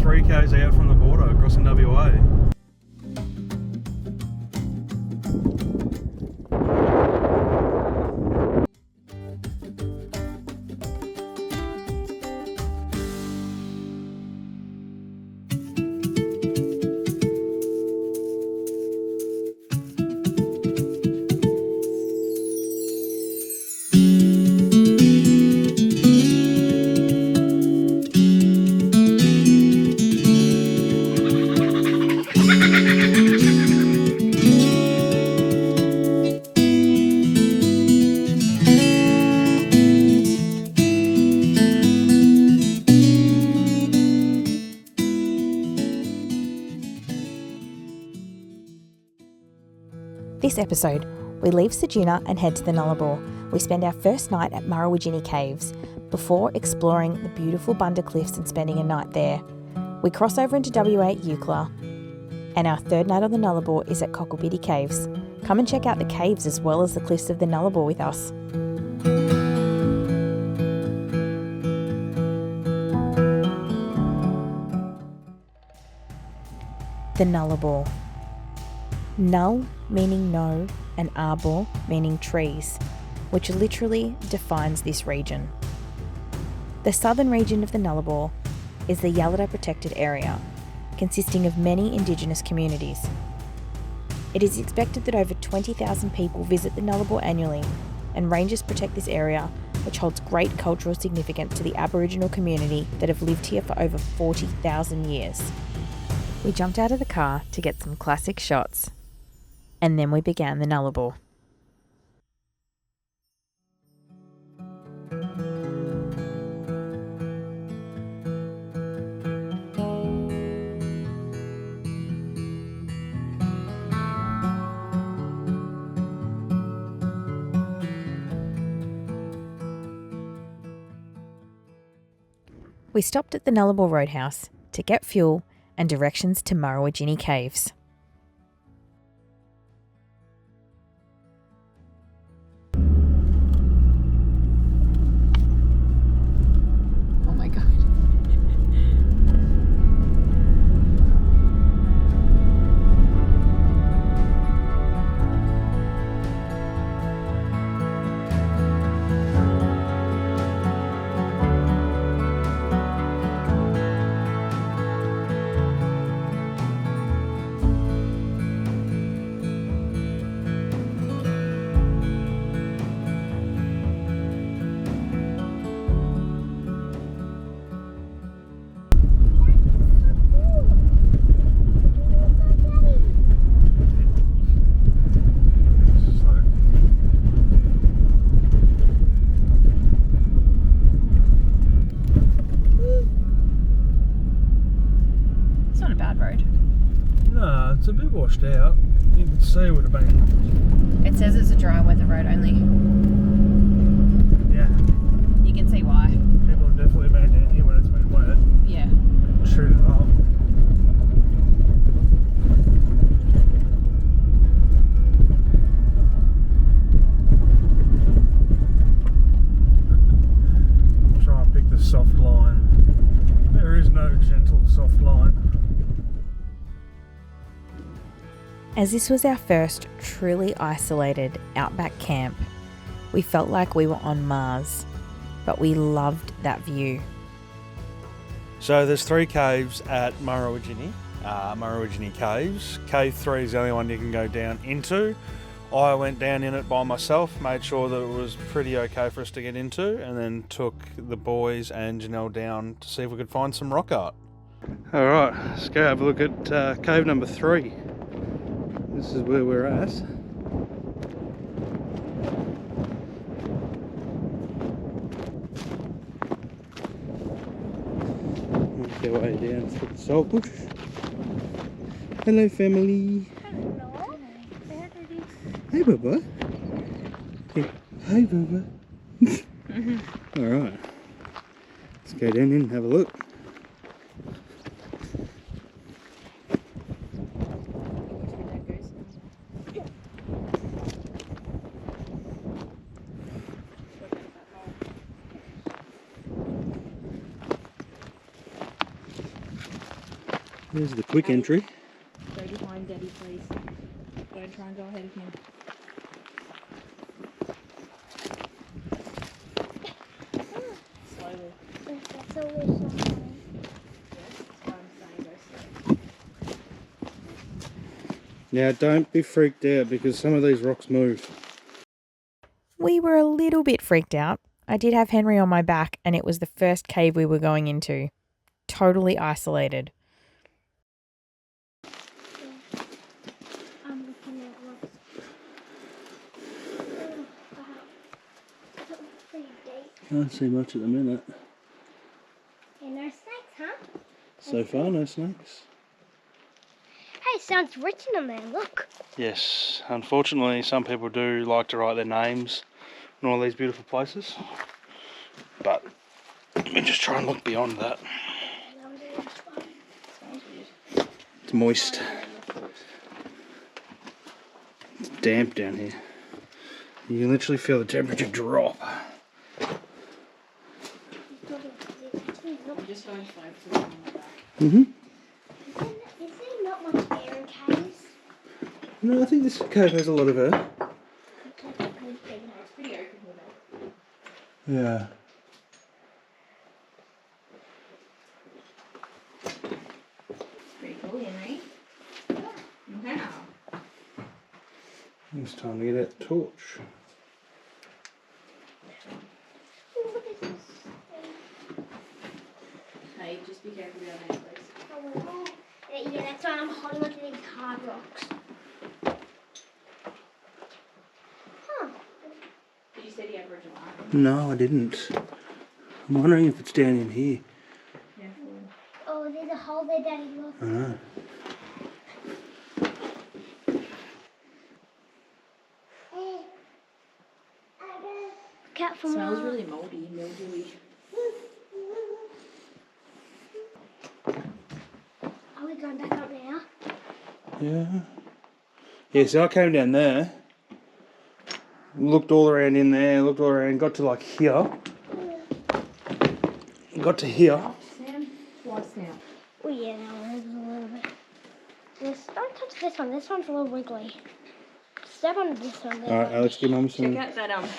3 k's out from the border, crossing WA. This episode, we leave Ceduna and head to the Nullarbor. We spend our first night at Murrawijinie Caves before exploring the beautiful Bunda Cliffs and spending a night there. We cross over into WA at Eucla, and our third night on the Nullarbor is at Cocklebiddy Caves. Come and check out the caves as well as the cliffs of the Nullarbor with us. The Nullarbor. Null meaning no and arbor meaning trees, which literally defines this region. The southern region of the Nullarbor is the Yalada Protected Area, consisting of many Indigenous communities. It is expected that over 20,000 people visit the Nullarbor annually, and rangers protect this area, which holds great cultural significance to the Aboriginal community that have lived here for over 40,000 years. We jumped out of the car to get some classic shots, and then we began the Nullarbor. We stopped at the Nullarbor Roadhouse to get fuel and directions to Murrawijinie Caves. Oh my god. It's a bit washed out. You can see it would have been. It says it's a dry weather road only. Yeah. You can see why. People have definitely been down here when it's been wet. Yeah. Shoot it up. Try and pick the soft line. There is no gentle soft line. As this was our first truly isolated outback camp, we felt like we were on Mars, but we loved that view. So there's 3 caves at Murrawijinie, Murrawijinie Caves. Cave 3 is the only one you can go down into. I went down in it by myself, made sure that it was pretty okay for us to get into, and then took the boys and Janelle down to see if we could find some rock art. Alright, let's go have a look at cave number 3. This is where we're at. Make our way down through the salt bush. Hello, family. Hello. Hey, Bubba. Hey, hi, Bubba. Alright. Let's go down in and have a look. Here's the quick entry. Go behind Daddy, please. Don't try and go ahead of him. Slowly. That's a little something. That's what I'm saying, go slow. Now don't be freaked out because some of these rocks move. We were a little bit freaked out. I did have Henry on my back, and it was the first cave we were going into. Totally isolated. I'm looking at rocks. Oh, wow. That looks pretty deep. I don't see much at the minute. Yeah, no snakes, huh? So far, no snakes. Hey, sounds written on there, look. Yes, unfortunately some people do like to write their names in all these beautiful places. But we just try and look beyond that. It's moist. It's damp down here. You can literally feel the temperature drop. I'm just going slow because I'm on my back. Mm-hmm. Is there not much air in caves? No, I think this cave has a lot of air. It's pretty open here though. Yeah. Pretty cool, Henry. Wow. It's time to get out the torch. Oh, what is this? Hey, just be careful down there, please. Oh, yeah, that's why I'm holding onto these hard rocks. Huh. Did you see the Aboriginal art? No, I didn't. I'm wondering if it's down in here. Careful. Oh, there's a hole there, Daddy, look. I know. Cat from Smells really mouldy, mildewy. Are we going back up now? Yeah. Yeah, so I came down there, looked all around in there, looked all around, got to like here. Got to here. Sam, twice now. Oh yeah, that one is a little bit. Don't touch this one. This one's a little wiggly. Step on this one. Alright, Alex, give Mum some. Check out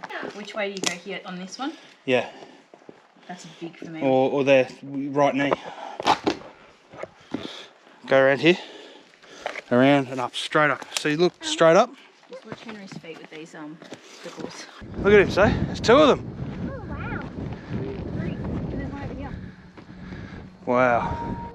that which way do you go here on this one? Yeah. That's big for me. Or there, right knee. Go around here. Around and up, straight up. See, look, straight up. Just watch Henry's feet with these prickles. Look at him, say. There's two of them. Oh wow. Three. And there's one over here. Wow.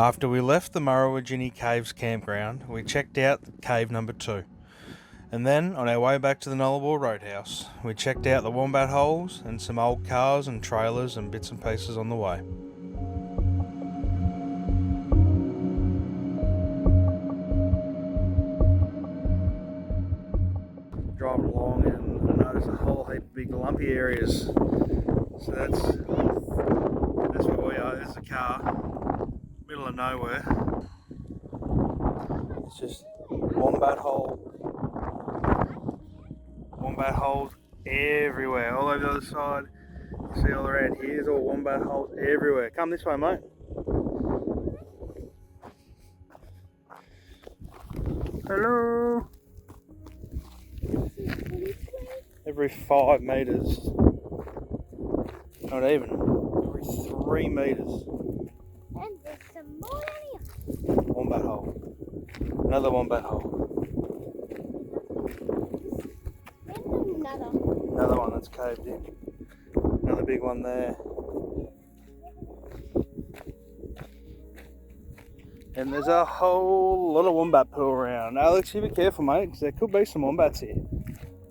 After we left the Murrawijinie Caves campground, we checked out cave number 2. And then, on our way back to the Nullarbor Roadhouse, we checked out the Wombat holes and some old cars and trailers and bits and pieces on the way. Driving along and I noticed a whole heap of big lumpy areas. So that's where we are. There's a car. Middle of nowhere. It's just wombat holes everywhere. All over the other side. You see all around here, there's all wombat holes everywhere. Come this way, mate. Hello. Every 5 metres. Not even. Every 3 metres. And there's some more down here. Wombat hole. Another wombat hole. And another. Another one that's caved in. Another big one there. And there's a whole lot of wombat poo around. Alex, you be careful, mate, because there could be some wombats here.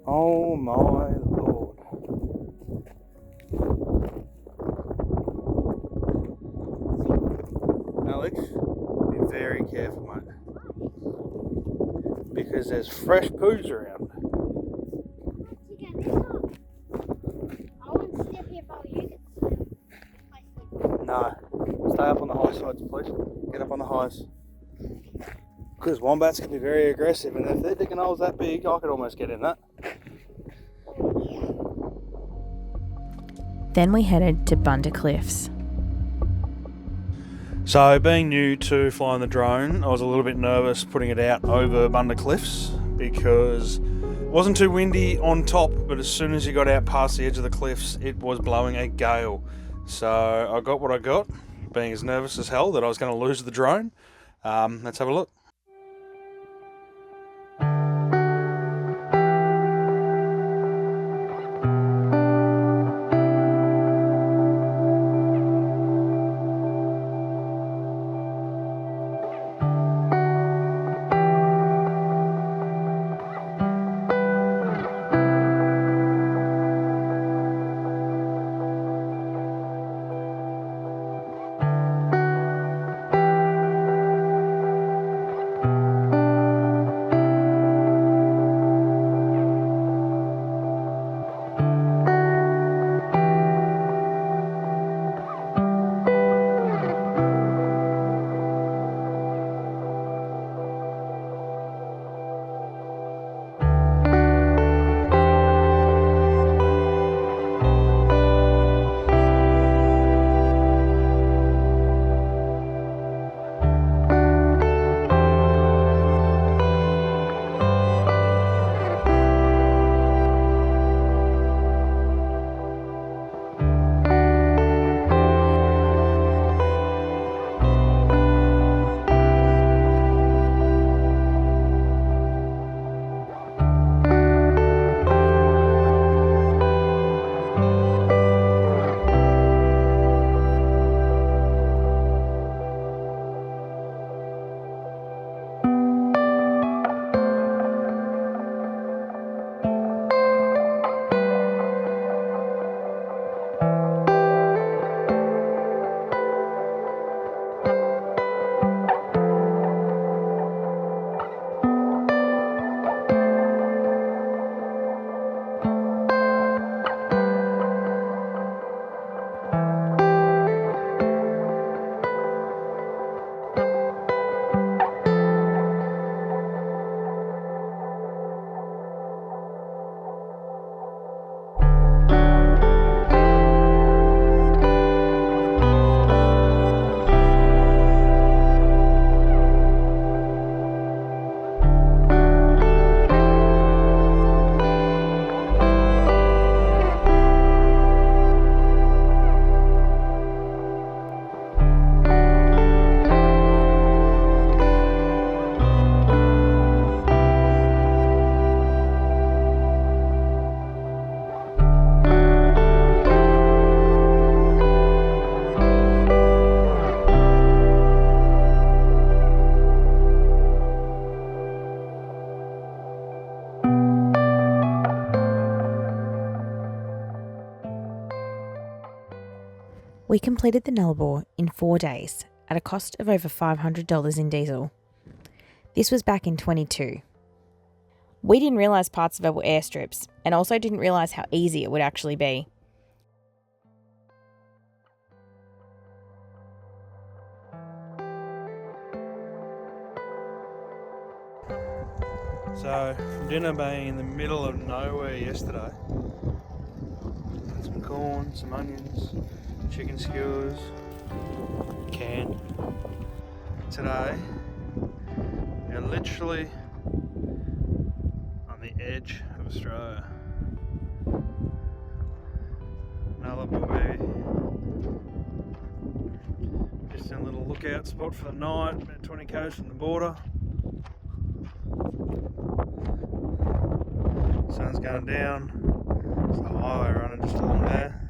Oh my lord. Alex, be very careful, mate. Because there's fresh poos around. You get this one. I wouldn't step here if I were you. No. Stay up on the high sides, please. Get up on the highs. Because wombats can be very aggressive, and if they're digging holes that big, I could almost get in that. Then we headed to Bunda Cliffs. So, being new to flying the drone, I was a little bit nervous putting it out over Bunda Cliffs because it wasn't too windy on top, but as soon as you got out past the edge of the cliffs, it was blowing a gale. So I got what I got, being as nervous as hell that I was going to lose the drone. Let's have a look. We completed the Nullarbor in 4 days at a cost of over $500 in diesel. This was back in 22. We didn't realise parts of it were airstrips and also didn't realise how easy it would actually be. So, from dinner being in the middle of nowhere yesterday, some corn, some onions, chicken skewers, canned. Today, we're literally on the edge of Australia. Nullarbor, baby. Just in a little lookout spot for the night, about 20 k's from the border. Sun's going down. There's a highway running just along there.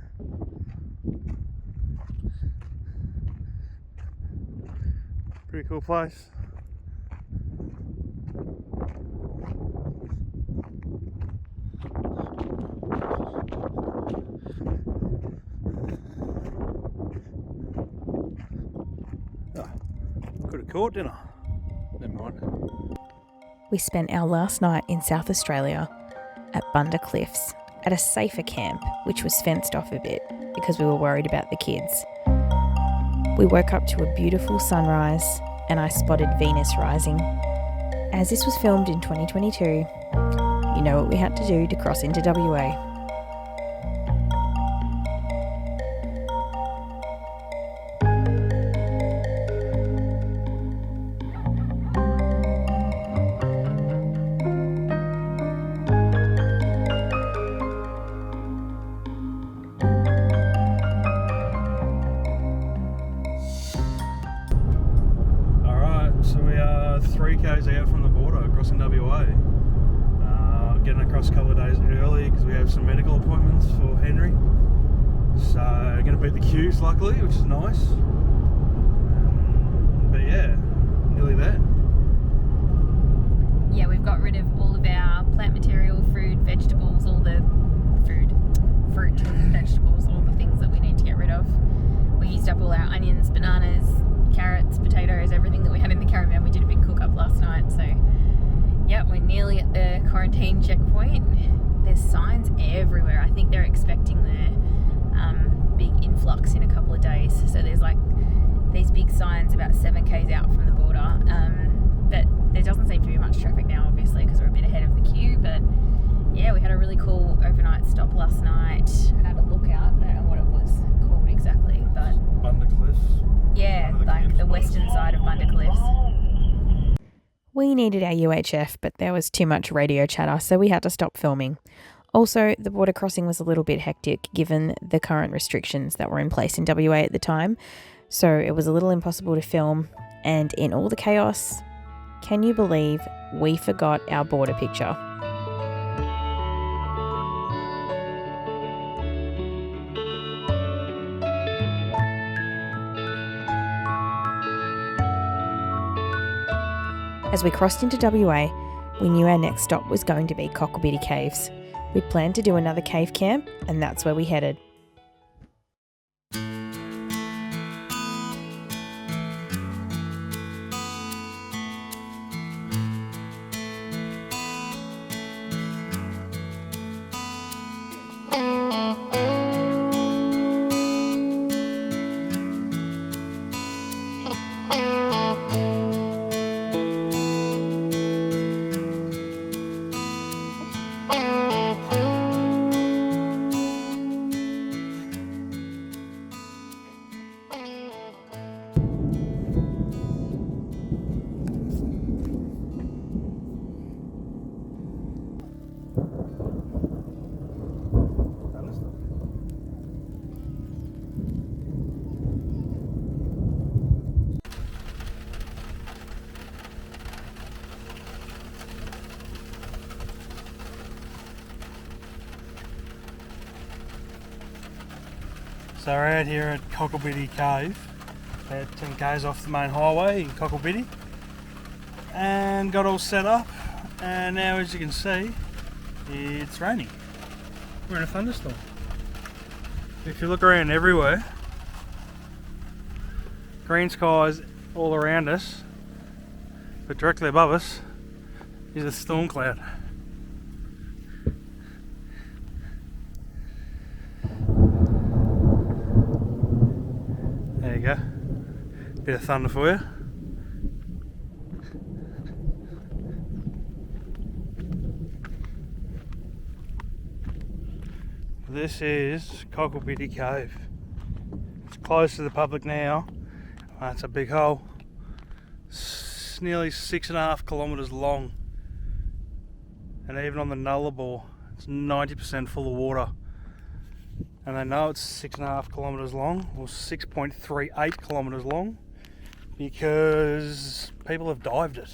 Pretty cool place. Could have caught dinner. Never mind. We spent our last night in South Australia at Bunda Cliffs at a safer camp, which was fenced off a bit because we were worried about the kids. We woke up to a beautiful sunrise and I spotted Venus rising. As this was filmed in 2022, you know what we had to do to cross into WA. So we are 3 k's out from the border, crossing WA. Getting across a couple of days early because we have some medical appointments for Henry. So going to beat the queues luckily, which is nice. But yeah, nearly there. Yeah, we've got rid of all of our plant material, fruit, vegetables, all the fruit, vegetables, all the things that we need to get rid of. We used up all our onions, bananas, carrots, potatoes, everything that we had in the caravan. We did a big cook up last night, so yeah, we're nearly at the quarantine checkpoint. There's signs everywhere. I think they're expecting the big influx in a couple of days, so there's like these big signs about 7 k's out from the border, but there doesn't seem to be much traffic now, obviously, because we're a bit ahead of the queue. But yeah, we had a really cool overnight stop last night at a lookout. I don't know what it was called exactly, but Bunda Cliffs. yeah, like the western side of Bunda Cliffs. We needed our UHF, but there was too much radio chatter, so we had to stop filming. Also, the border crossing was a little bit hectic given the current restrictions that were in place in WA at the time, so it was a little impossible to film, and in all the chaos, can you believe we forgot our border picture? As we crossed into WA, we knew our next stop was going to be Cocklebiddy Caves. We'd planned to do another cave camp, and that's where we headed. So we're out here at Cocklebiddy Cave, about 10 k's off the main highway in Cocklebiddy, and got all set up, and now as you can see it's raining. We're in a thunderstorm. If you look around everywhere, green skies all around us, but directly above us is a storm cloud. There you go, bit of thunder for you. This is Cocklebiddy Cave. It's closed to the public now. It's a big hole. It's nearly 6.5 kilometres long, and even on the Nullarbor it's 90% full of water. And they know it's 6.5 kilometres long, or 6.38 kilometres long, because people have dived it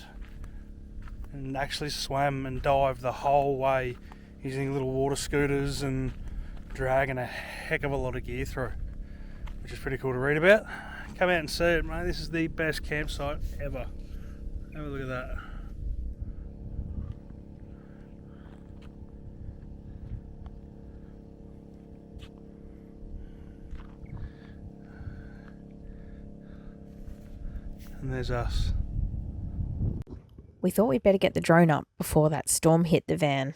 and actually swam and dived the whole way using little water scooters and dragging a heck of a lot of gear through, which is pretty cool to read about. Come out and see it, mate. This is the best campsite ever. Have a look at that. And there's us. We thought we'd better get the drone up before that storm hit the van.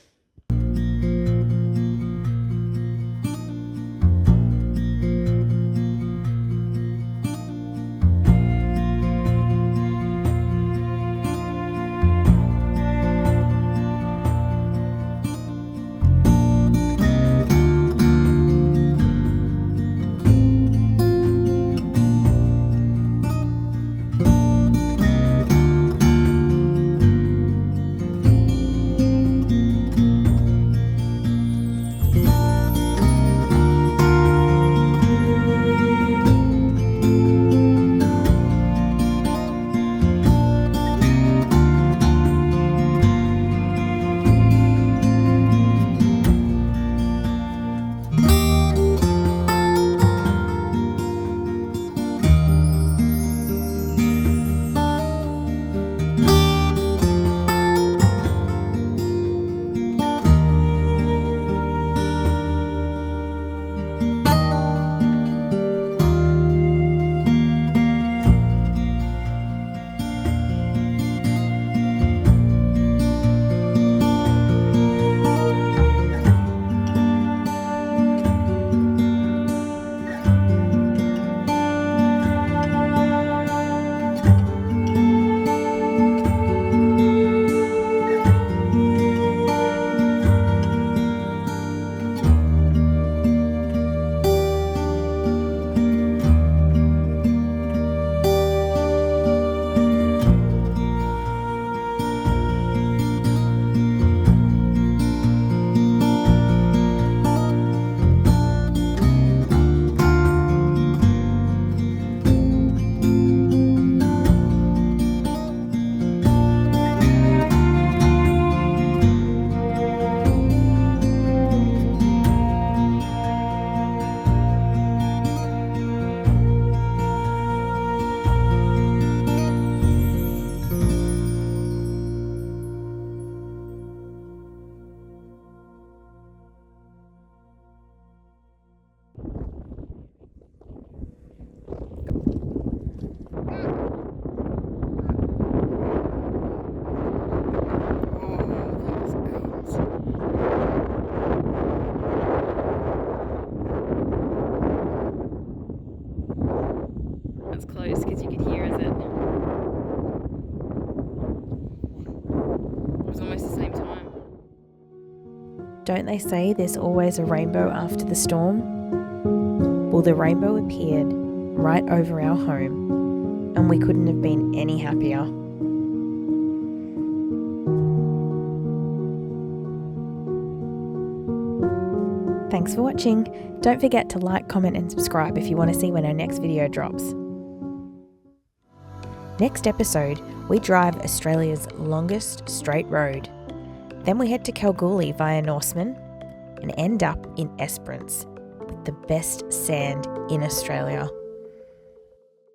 it's close because you could hear as it was almost the same time. Don't they say there's always a rainbow after the storm? Well, the rainbow appeared right over our home, and we couldn't have been any happier. Thanks for watching. Don't forget to like, comment and subscribe if you want to see when our next video drops. Next episode, we drive Australia's longest straight road. Then we head to Kalgoorlie via Norseman and end up in Esperance with the best sand in Australia.